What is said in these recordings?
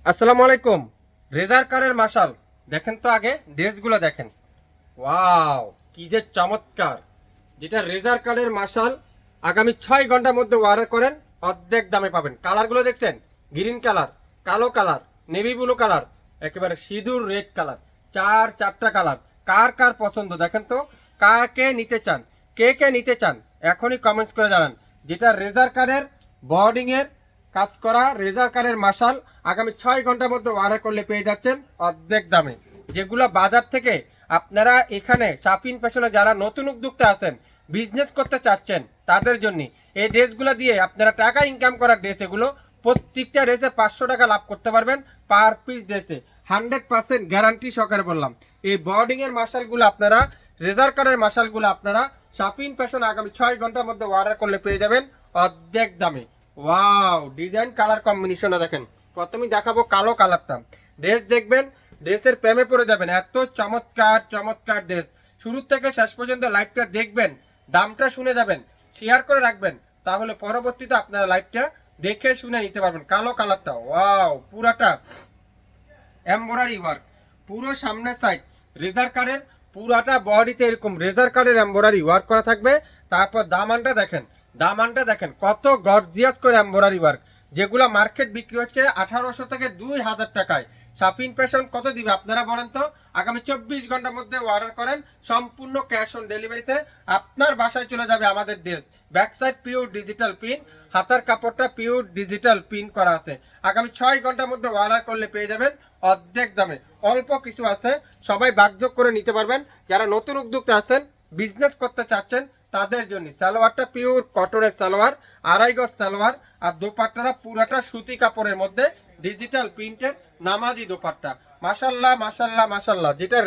আসসালামু আলাইকুম। রেজার কারের মাশাল দেখেন তো, আগে ড্রেসগুলো দেখেন। ওয়াও, কি যে চমৎকার! যেটা রেজার কারের মাশাল, আগামী 6 ঘন্টার মধ্যে অর্ডার করেন, অর্ধেক দামে পাবেন। কালারগুলো দেখছেন? গ্রিন কালার, কালো কালার, নেভি ব্লু কালার, একেবারে সিঁদুর রেড কালার, চারটা কালার। কার কার পছন্দ দেখেন তো, কাকে নিতে চান, কে কে নিতে চান, এখনই কমেন্টস করে জানান। যেটা রেজার কারের বোর্ডিং এর কাজ করা রেজার কারের মাশাল, আগামী 6 ঘন্টার মধ্যে অর্ডার করলে পেয়ে যাচ্ছেন অর্ধেক দামে। যেগুলো বাজার থেকে আপনারা এখানে শাপিন ফ্যাশনে যারা নতুন উদ্যোক্তা আছেন, বিজনেস করতে চাচ্ছেন, তাদের জন্য এই ড্রেসগুলো দিয়ে আপনারা টাকা ইনকাম করার ড্রেস। এগুলো প্রত্যেকটা ড্রেসে 500 টাকা লাভ করতে পারবেন পার পিস ড্রেসে। 100% গ্যারান্টি সহকারে বললাম। এই বোর্ডিং এর মাশালগুলো আপনারা, রেজার কারের মাশালগুলো আপনারা শাপিন ফ্যাশন আগামী 6 ঘন্টার মধ্যে অর্ডার করলে পেয়ে যাবেন অর্ধেক দামে। ওয়াও, ডিজাইন কালার কম্বিনেশনটা দেখেন। প্রথমেই দেখাবো কালো কালারটা। ড্রেস দেখবেন, ড্রেসের প্রেমে পড়ে যাবেন। এত চমৎকার চমৎকার ড্রেস। শুরু থেকে শেষ পর্যন্ত লাইভটা দেখবেন, দামটা শুনে যাবেন, শেয়ার করে রাখবেন, তাহলে পরবর্তীতে আপনারা লাইভটা দেখে শুনে নিতে পারবেন। কালো কালারটা ওয়াও, পুরাটা এমব্রয়ডারি ওয়ার্ক, পুরো সামনের সাইড রেজার কার্ডের, পুরাটা বডিতে এরকম রেজার কার্ডের এমব্রয়ডারি ওয়ার্ক করা থাকবে। তারপর দামানটা দেখেন, দামানটা দেখেন কত গর্জিয়াস করে এমব্রয়ডারি ওয়ার্ক। যেগুলো মার্কেট বিক্রি হচ্ছে 1800 থেকে 2000 টাকায়, শাপিন ফ্যাশন কত দিবে আপনারা বলেন তো? আগামী 24 ঘন্টার মধ্যে অর্ডার করেন, সম্পূর্ণ ক্যাশ অন ডেলিভারিতে আপনার বাসায় চলে যাবে আমাদের dress. Back side pure digital pin, হাতার কাপড়টা পিওর ডিজিটাল পিন করা আছে। আগামী 6 ঘন্টার মধ্যে অর্ডার করলে পেয়ে যাবেন অর্ধেক দামে। অল্প কিছু আছে, সবাই ভাগযোগ করে নিতে পারবেন। যারা নতুন উদ্যোক্তা আছেন, বিজনেস করতে চাচ্ছেন, তাদের জন্য। সালোয়ারটা পিওর কটনের সালোয়ার, 2.5 গজ সালোয়ার, আর দোপাট্টাটা পুরাটা সুতি কাপড়ের মধ্যে ডিজিটাল প্রিন্টের নামাজি দোপাট্টা। মাশাল্লাহ মাশাল্লাহ মাশাল্লাহ। যেটা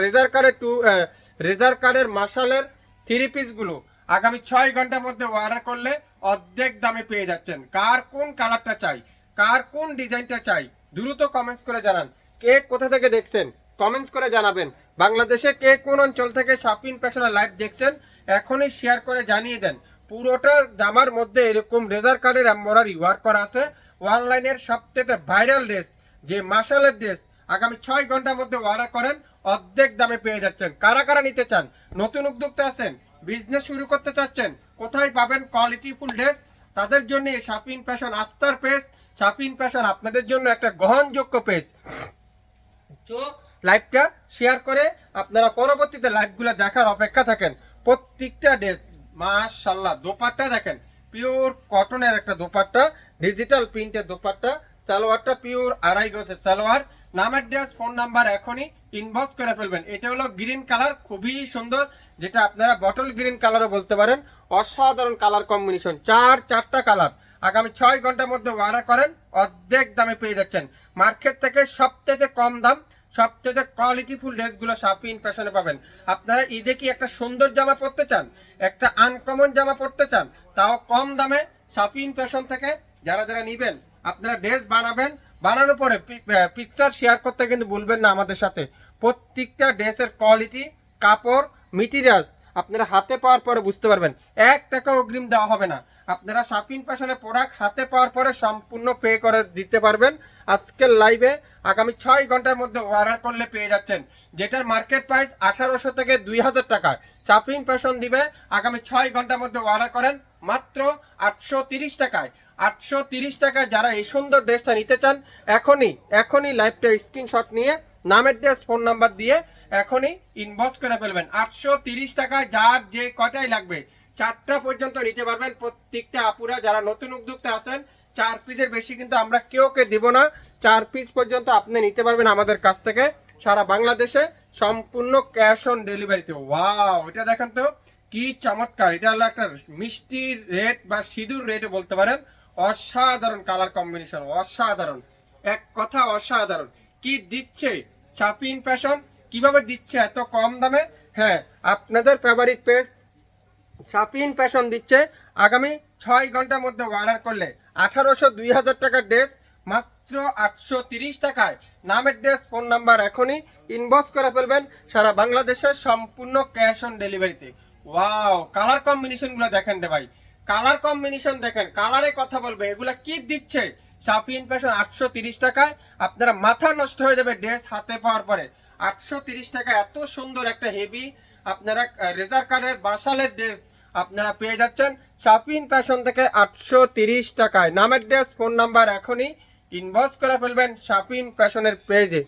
রেজার কারের মাশালের 3 পিস গুলো আগামী 6 ঘন্টার মধ্যে অর্ডার করলে অর্ধেক দামে পেয়ে যাচ্ছেন। কার কোন কালারটা চাই, কার কোন ডিজাইনটা চাই, দ্রুত কমেন্টস করে জানান। কে কোথা থেকে দেখছেন কমেন্টস করে জানাবেন। বাংলাদেশে কে কোন অঞ্চল থেকে শাপিন ফ্যাশনের লাইভ দেখছেন এখনই শেয়ার করে জানিয়ে দেন। পুরোটা জামার মধ্যে এরকম রেজার কার্ডের এমব্রয়ডারি ওয়ার্ক করা আছে। অনলাইনের সবথেকে ভাইরাল ড্রেস, যে মাশালের ড্রেস, আগামী 6 ঘন্টার মধ্যে অর্ডার করেন, অর্ধেক দামে পেয়ে যাচ্ছেন। কারা কারা নিতে চান, নতুন উদ্যোক্তা আছেন, বিজনেস শুরু করতে চাচ্ছেন, কোথায় পাবেন কোয়ালিটি ফুল ড্রেস, তাদের জন্য শাপিন ফ্যাশন আস্থার পেজ। শাপিন ফ্যাশন আপনাদের জন্য একটা গ্রহণযোগ্য পেজ। তো লাইভটা শেয়ার করে আপনারা পরবর্তীতে লাইভগুলো দেখার অপেক্ষা থাকেন। প্রত্যেকটা ড্রেস মাশাআল্লাহ। দোপাট্টা দেখেন, পিওর কটনের একটা দোপাট্টা, ডিজিটাল প্রিন্টের দোপাট্টা। সালোয়ারটা পিওর 2.5 গজের সালোয়ার। নাম অ্যাড্রেস ফোন নাম্বার এখনই ইনবক্স করে ফেলবেন। এটা হলো গ্রিন কালার, খুবই সুন্দর, যেটা আপনারা বটল গ্রিন কালারও বলতে পারেন। অসাধারণ কালার কম্বিনেশন, চারটা কালার। আগামী 6 ঘন্টার মধ্যে অর্ডার করেন, অর্ধেক দামে পেয়ে যাচ্ছেন। মার্কেট থেকে সবথেকে কম দাম, সবথেকে কোয়ালিটিফুল ড্রেসগুলো শাপিন ফ্যাশনে পাবেন। আপনারা ঈদে কি একটা সুন্দর জামা পরতে চান, একটা আনকমন জামা পরতে চান, তাও কম দামে শাপিন ফ্যাশন থেকে যারা যারা নিবেন, আপনারা ড্রেস বানাবেন, বানানোর পরে পিকচার শেয়ার করতে কিন্তু ভুলবেন না আমাদের সাথে। প্রত্যেকটা ড্রেসের কোয়ালিটি, কাপড়, মেটেরিয়ালস আপনারা হাতে পাওয়ার পরে বুঝতে পারবেন। 1 টাকা অগ্রিম দেওয়া হবে না। আপনারা শাপিন ফ্যাশনের প্রোডাক্ট হাতে পাওয়ার পরে সম্পূর্ণ পে করে দিতে পারবেন। আজকের লাইভে আগামী 6 ঘন্টার মধ্যে অর্ডার করলে পেয়ে যাচ্ছেন, যেটার মার্কেট প্রাইস 1800 থেকে 2000 টাকা, শাপিন ফ্যাশন দিবে আগামী 6 ঘন্টার মধ্যে অর্ডার করেন মাত্র 830 টাকায়। 830 টাকায় যারা এই সুন্দর ড্রেসটা নিতে চান, এখনই লাইভটা স্ক্রিনশট নিয়ে নামের ড্রেস ফোন নাম্বার দিয়ে এখনই ইনবক্স করে ফেলবেন। 830 টাকায় যার যে কটাই লাগবে 4টা পর্যন্ত নিতে পারবেন। প্রত্যেকটা আপুরা যারা নতুন উদ্যোক্তা আছেন, 4 পিসের বেশি কিন্তু আমরা কেউকে দিব না। 4 পিস পর্যন্ত আপনি নিতে পারবেন আমাদের কাছ থেকে সারা বাংলাদেশে, সম্পূর্ণ ক্যাশ অন ডেলিভারিতে। ওয়াও, এটা দেখেন তো কি চমৎকার। এটা হলো একটা মিষ্টি রেড বা সিঁদুর রেড বলতে পারেন। অসাধারণ কালার কম্বিনেশন, অসাধারণ, এক কথা অসাধারণ। কি দিচ্ছে শাপিন ফ্যাশন, কিভাবে দিচ্ছে এত কম দামে? হ্যাঁ, আপনাদের ফেভারিট পেজ শাপিন ফ্যাশন দিচ্ছে আগামী 6 ঘন্টার মধ্যে অর্ডার করলে 1800-2000 টাকার ড্রেস মাত্র 830 টাকায়। নামের ড্রেস ফোন নাম্বার এখনই ইনবক্স করে ফেলবেন। সারা বাংলাদেশের সম্পূর্ণ ক্যাশ অন ডেলিভারিতে। ওয়াও, কালার কম্বিনেশন গুলো দেখেন রে ভাই, কালার কম্বিনেশন দেখেন, কালারে কথা বলবে। এগুলা কি দিচ্ছে, শাফিন ফ্যাশন 830 টাকায় আপনারা মাথা নষ্ট হয়ে যাবে ড্রেস হাতে পাওয়ার পরে। 830 টাকা এত সুন্দর একটা হেভি আপনারা রেজার কারের মাশালের ড্রেস আপনারা পেয়ে যাচ্ছেন শাফিন ফ্যাশন থেকে 830 টাকায়। নামের ড্রেস, ফোন নাম্বার এখনই ইনবক্স করে ফেলবেন শাফিন ফ্যাশনের পেজে।